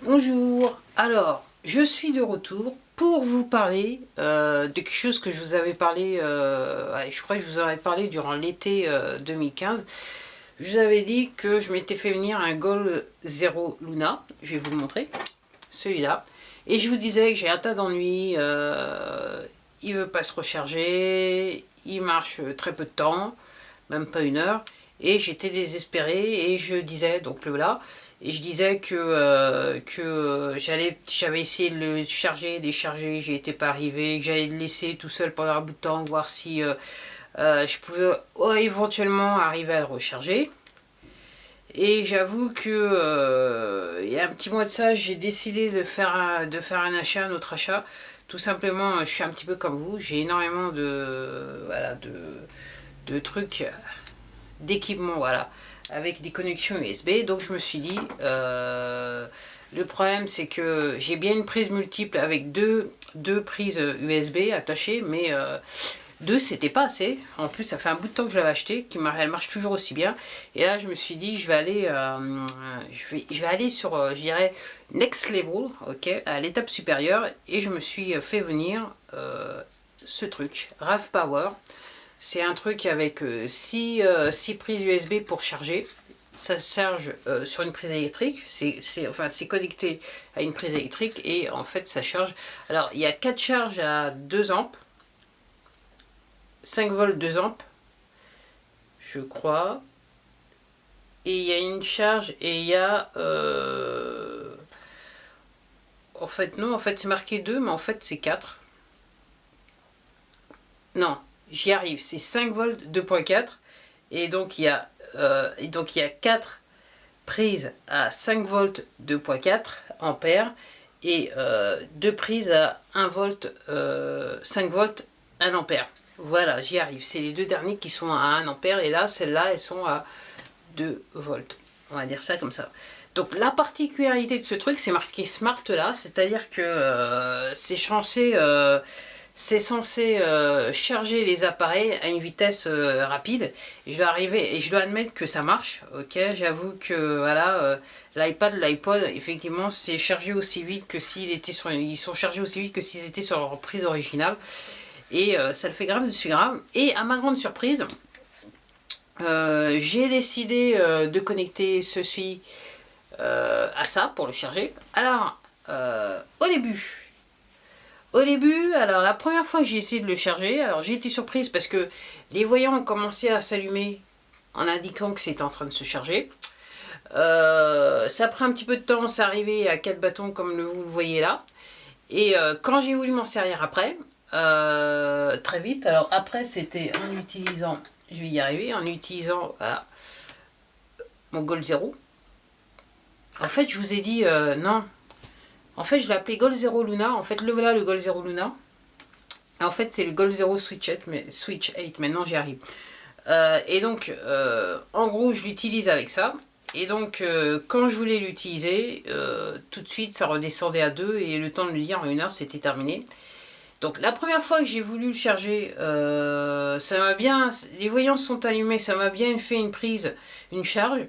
Bonjour, alors je suis de retour pour vous parler de quelque chose que je vous avais parlé, je crois que je vous en avais parlé durant l'été 2015. Je vous avais dit que je m'étais fait venir un Goal Zero Luna, je vais vous le montrer, celui-là. Et je vous disais que j'ai un tas d'ennuis, il veut pas se recharger, il marche très peu de temps, même pas une heure. Et j'étais désespérée et je disais, donc le voilà, et je disais que j'avais essayé de le charger, décharger, j'y étais pas arrivé, que j'allais le laisser tout seul pendant un bout de temps, voir si je pouvais éventuellement arriver à le recharger. Et j'avoue que il y a un petit mois de ça, j'ai décidé de faire un achat, un autre achat. Tout simplement, je suis un petit peu comme vous, j'ai énormément de trucs, d'équipements, voilà, avec des connexions USB. Donc je me suis dit, le problème c'est que j'ai bien une prise multiple avec deux prises USB attachées, mais deux c'était pas assez. En plus ça fait un bout de temps que je l'avais acheté, elle marche toujours aussi bien. Et là je me suis dit je vais aller, je vais aller sur, je dirais, next level, ok, à l'étape supérieure. Et je me suis fait venir ce truc, RAV Power. C'est un truc avec 6 prises USB pour charger. Ça se charge sur une prise électrique. C'est connecté à une prise électrique et en fait ça charge. Alors il y a 4 charges à 2 ampes. 5 volts 2 ampes. Je crois. Et il y a une charge et il y a... en fait non, en fait c'est marqué 2 mais en fait c'est 4. Non, j'y arrive, c'est 5 volts 2.4 et donc il y a 4 prises à 5 volts 2.4 ampères et 2 prises à 1 volt 5 volts 1 ampère. Voilà, j'y arrive. C'est les deux derniers qui sont à 1 ampère et là, celles-là, elles sont à 2 volts. On va dire ça comme ça. Donc la particularité de ce truc, c'est marqué Smart là, c'est-à-dire que c'est censé charger les appareils à une vitesse rapide. Et je dois admettre que ça marche. Ok, j'avoue que voilà, l'iPad, l'iPod, effectivement, c'est chargé aussi vite que ils sont chargés aussi vite que s'ils étaient sur leur prise originale. Et ça le fait grave dessus grave. Et à ma grande surprise, j'ai décidé de connecter ceci à ça pour le charger. Alors, au début, alors la première fois que j'ai essayé de le charger, alors j'ai été surprise parce que les voyants ont commencé à s'allumer en indiquant que c'était en train de se charger. Ça a pris un petit peu de temps, c'est arrivé à 4 bâtons comme vous le voyez là. Et quand j'ai voulu m'en servir après, très vite, alors après c'était en utilisant, je vais y arriver, en utilisant mon Goal Zero. En fait, je vous ai dit non. En fait, je l'ai appelé Goal Zero Luna. En fait, le voilà, le Goal Zero Luna. En fait, c'est le Goal Zero Switch 8, maintenant j'y arrive. Et donc, en gros, je l'utilise avec ça. Et donc, quand je voulais l'utiliser, tout de suite, ça redescendait à 2 et le temps de le dire en 1 heure, c'était terminé. Donc, la première fois que j'ai voulu le charger, ça m'a bien... Les voyants sont allumés, ça m'a bien fait une prise, une charge.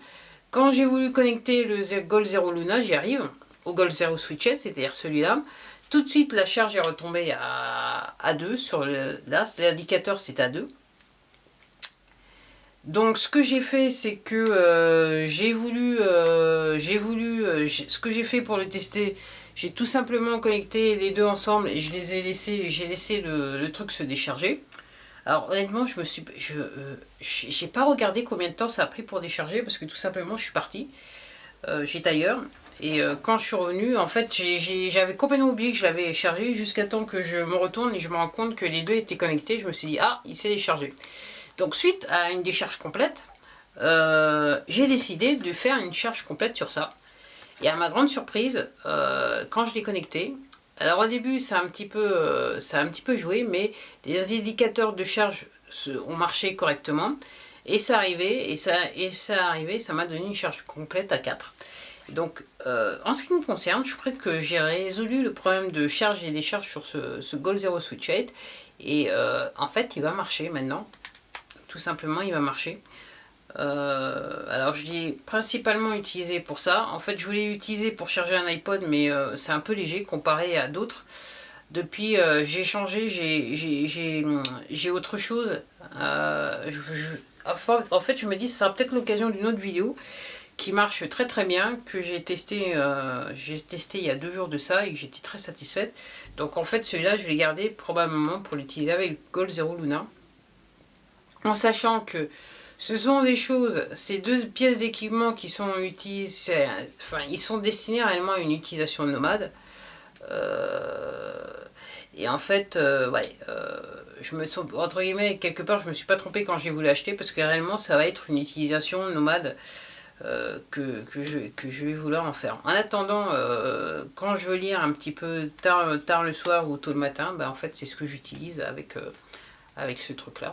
Quand j'ai voulu connecter le Goal Zero Luna, j'y arrive, au Goal Zero Switch, c'est-à-dire celui-là. Tout de suite, la charge est retombée à 2. Là, l'indicateur, c'est à 2. Donc, ce que j'ai fait, c'est que ce que j'ai fait pour le tester, j'ai tout simplement connecté les deux ensemble et j'ai laissé le truc se décharger. Alors honnêtement, j'ai pas regardé combien de temps ça a pris pour décharger parce que tout simplement je suis partie, j'étais ailleurs. Et quand je suis revenue, en fait, j'avais complètement oublié que je l'avais chargé jusqu'à temps que je me retourne et je me rends compte que les deux étaient connectés. Je me suis dit, ah, il s'est déchargé. Donc suite à une décharge complète, j'ai décidé de faire une charge complète sur ça. Et à ma grande surprise, quand je l'ai connecté, alors au début ça a un petit peu joué, mais les indicateurs de charge ont marché correctement. Et ça arrivait, ça m'a donné une charge complète à 4. Donc en ce qui me concerne, je crois que j'ai résolu le problème de charge et décharge sur ce Goal Zero Switch 8. Et en fait il va marcher maintenant. Tout simplement il va marcher. Alors je l'ai principalement utilisé pour ça. En fait je voulais l'utiliser pour charger un iPod, mais c'est un peu léger comparé à d'autres. Depuis j'ai changé, j'ai autre chose. En fait je me dis ça sera peut-être l'occasion d'une autre vidéo qui marche très très bien, que j'ai testé il y a 2 jours de ça et que j'étais très satisfaite. Donc en fait celui-là je vais le garder probablement pour l'utiliser avec le Gold Zero Luna. En sachant que ce sont des choses, ces 2 pièces d'équipement qui sont utilisées, enfin ils sont destinés réellement à une utilisation nomade. Et en fait, ouais, je me suis, entre guillemets, quelque part, je me suis pas trompée quand j'ai voulu acheter parce que réellement, ça va être une utilisation nomade que je vais vouloir en faire. En attendant, quand je veux lire un petit peu tard le soir ou tôt le matin, bah, en fait, c'est ce que j'utilise avec ce truc-là.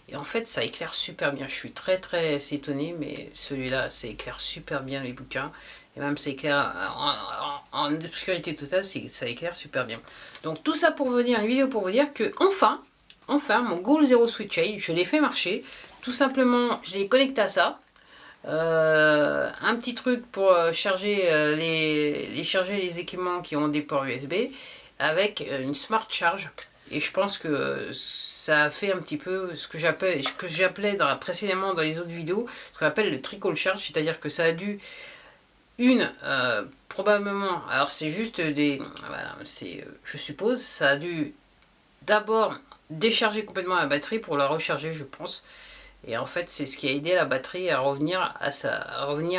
Et en fait, ça éclaire super bien. Je suis très très étonnée, mais celui-là, ça éclaire super bien les bouquins. Et même ça éclaire en obscurité totale, ça éclaire super bien. Donc tout ça pour vous dire, une vidéo pour vous dire que enfin, mon Goal Zero Switch Age, je l'ai fait marcher. Tout simplement, je l'ai connecté à ça. Un petit truc pour charger les équipements qui ont des ports USB avec une Smart Charge. Et je pense que ça a fait un petit peu ce que j'appelais précédemment dans les autres vidéos, ce qu'on appelle le trickle charge, c'est-à-dire que ça a dû probablement, alors c'est juste voilà, je suppose, ça a dû d'abord décharger complètement la batterie pour la recharger, je pense. Et en fait, c'est ce qui a aidé la batterie à revenir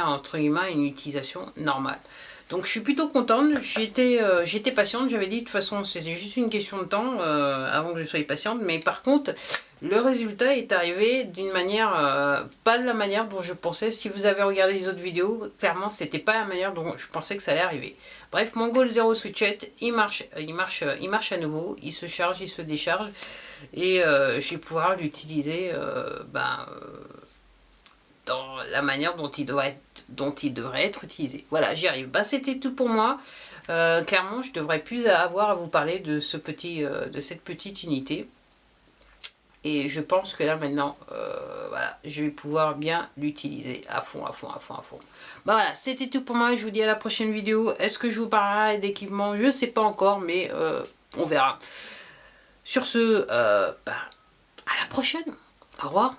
entre guillemets à une utilisation normale. Donc je suis plutôt contente, j'étais patiente, j'avais dit de toute façon c'était juste une question de temps avant que je sois patiente, mais par contre le résultat est arrivé d'une manière, pas de la manière dont je pensais. Si vous avez regardé les autres vidéos, clairement c'était pas la manière dont je pensais que ça allait arriver. Bref, mon Goal Zero Switchet, il marche à nouveau, il se charge, il se décharge, et je vais pouvoir l'utiliser dans la manière dont il devrait être utilisé. Voilà, j'y arrive. Bah, c'était tout pour moi. Clairement, je devrais plus avoir à vous parler de cette petite unité. Et je pense que là maintenant, voilà, je vais pouvoir bien l'utiliser à fond. Bah voilà, c'était tout pour moi. Je vous dis à la prochaine vidéo. Est-ce que je vous parlerai d'équipement? Je sais pas encore, mais on verra. Sur ce, à la prochaine. Au revoir.